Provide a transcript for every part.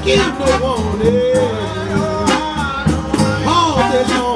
give no warning all day long.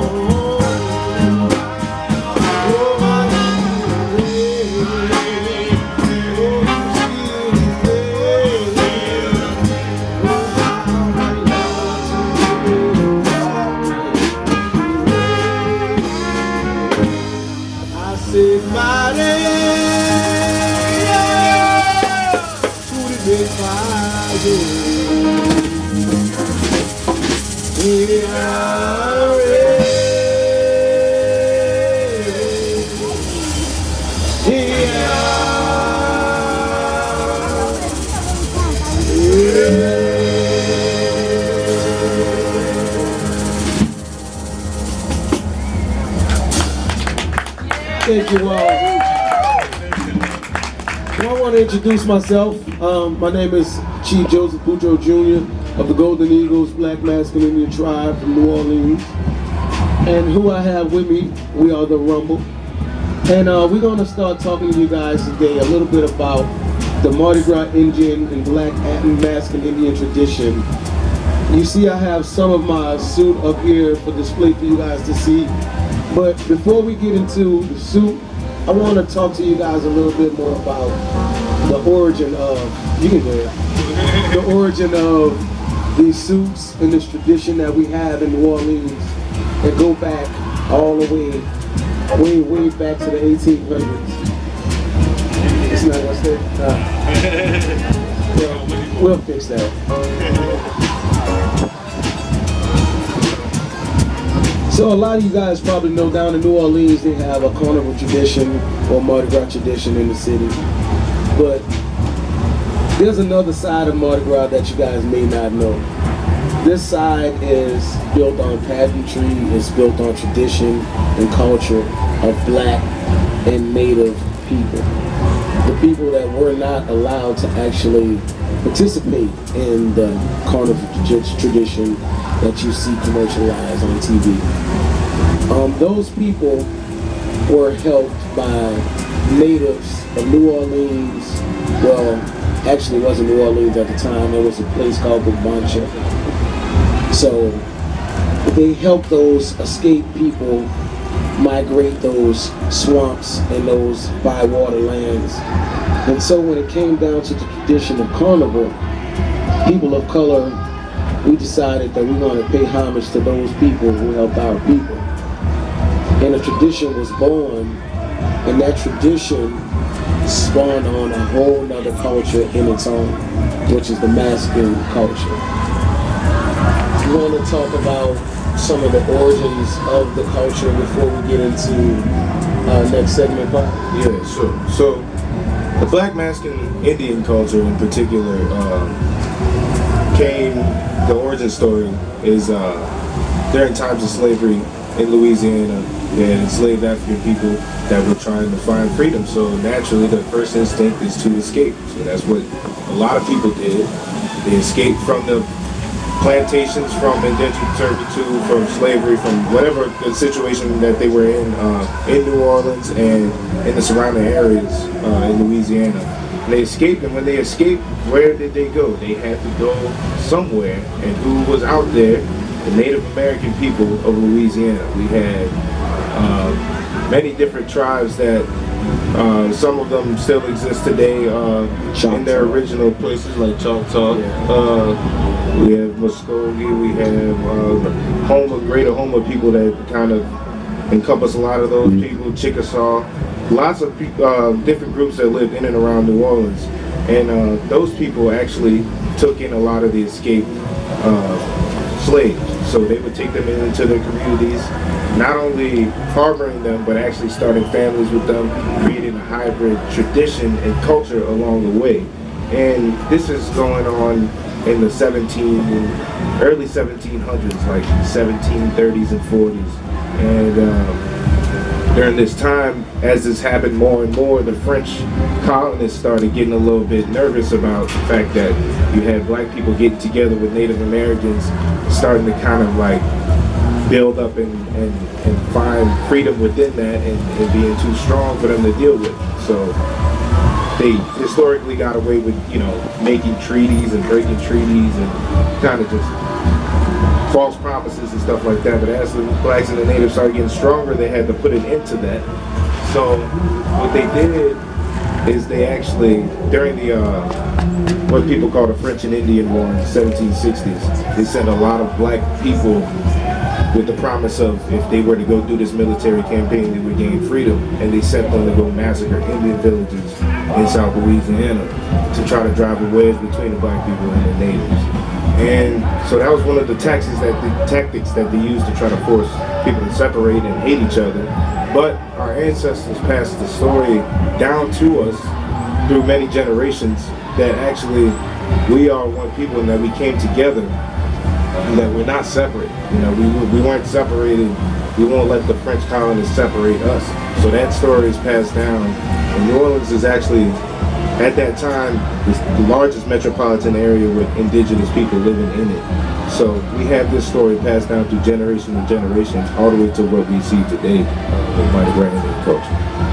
Thank you all. So I want to introduce myself. My name is Chief Joseph Bordreaux Jr. of the Golden Eagles, Black Masculine Indian Tribe from New Orleans. And who I have with me, we are the Rumble. And we're going to start talking to you guys today a little bit about the Mardi Gras Indian and Black and Masculine Indian tradition. You see I have some of my suit up here for display for you guys to see. But before we get into the suit, I want to talk to you guys a little bit more about the origin of, you can go ahead, the origin of these suits and this tradition that we have in New Orleans that go back all the way back to the 1800s. It's not gonna stay. We'll fix that. So a lot of you guys probably know down in New Orleans they have a carnival tradition or Mardi Gras tradition in the city. But there's another side of Mardi Gras that you guys may not know. This side is built on pageantry, it's built on tradition and culture of Black and Native people. The people that were not allowed to actually participate in the carnival tradition that you see commercialized on TV. Those people were helped by natives of New Orleans. Well, actually it wasn't New Orleans at the time, it was a place called Bordreaux. So they helped those escaped people migrate those swamps and those by-water lands. And so when it came down to the tradition of Carnival, people of color, we decided that we're going to pay homage to those people who helped our people. And a tradition was born, and that tradition spawned on a whole nother culture in its own, which is the masculine culture. We want to talk about some of the origins of the culture before we get into our next segment, Bob? Yeah, sure. So, the Black masculine Indian culture in particular the origin story is during times of slavery in Louisiana. They had enslaved African people that were trying to find freedom. So naturally, the first instinct is to escape. So that's what a lot of people did. They escaped from the plantations, from indentured servitude, from slavery, from whatever the situation that they were in New Orleans and in the surrounding areas in Louisiana. And they escaped, and when they escaped, where did they go? They had to go somewhere, and who was out there? The Native American people of Louisiana. We had many different tribes that some of them still exist today in their original places, like Choctaw. We have Muskogee, we have Houma, Greater Houma people that kind of encompass a lot of those people, Chickasaw, lots of different groups that lived in and around New Orleans. And those people actually took in a lot of the escaped slaves. So they would take them into their communities, not only harboring them, but actually starting families with them, creating a hybrid tradition and culture along the way. And this is going on in the early 1700s, like 1730s and 40s. And during this time, as this happened more and more, the French colonists started getting a little bit nervous about the fact that you had Black people getting together with Native Americans, starting to kind of like build up and find freedom within that, and being too strong for them to deal with. So they historically got away with, you know, making treaties and breaking treaties and kind of just false promises and stuff like that. But as the blacks and the natives started getting stronger, they had to put an end to that. So what they did is they actually, during the what people call the French and Indian War in the 1760s, they sent a lot of black people with the promise of, if they were to go do this military campaign, they would gain freedom, and they sent them to go massacre Indian villages in South Louisiana to try to drive a wedge between the black people and the natives. And so that was one of the tactics that they used to try to force people to separate and hate each other. But our ancestors passed the story down to us through many generations that actually we are one people and that we came together and that we're not separate. You know, we weren't separated. We won't let the French colonists separate us. So that story is passed down. And New Orleans is actually, at that time, the largest metropolitan area with indigenous people living in it. So we have this story passed down through generation to generation, all the way to what we see today with Mardi Gras Indian culture.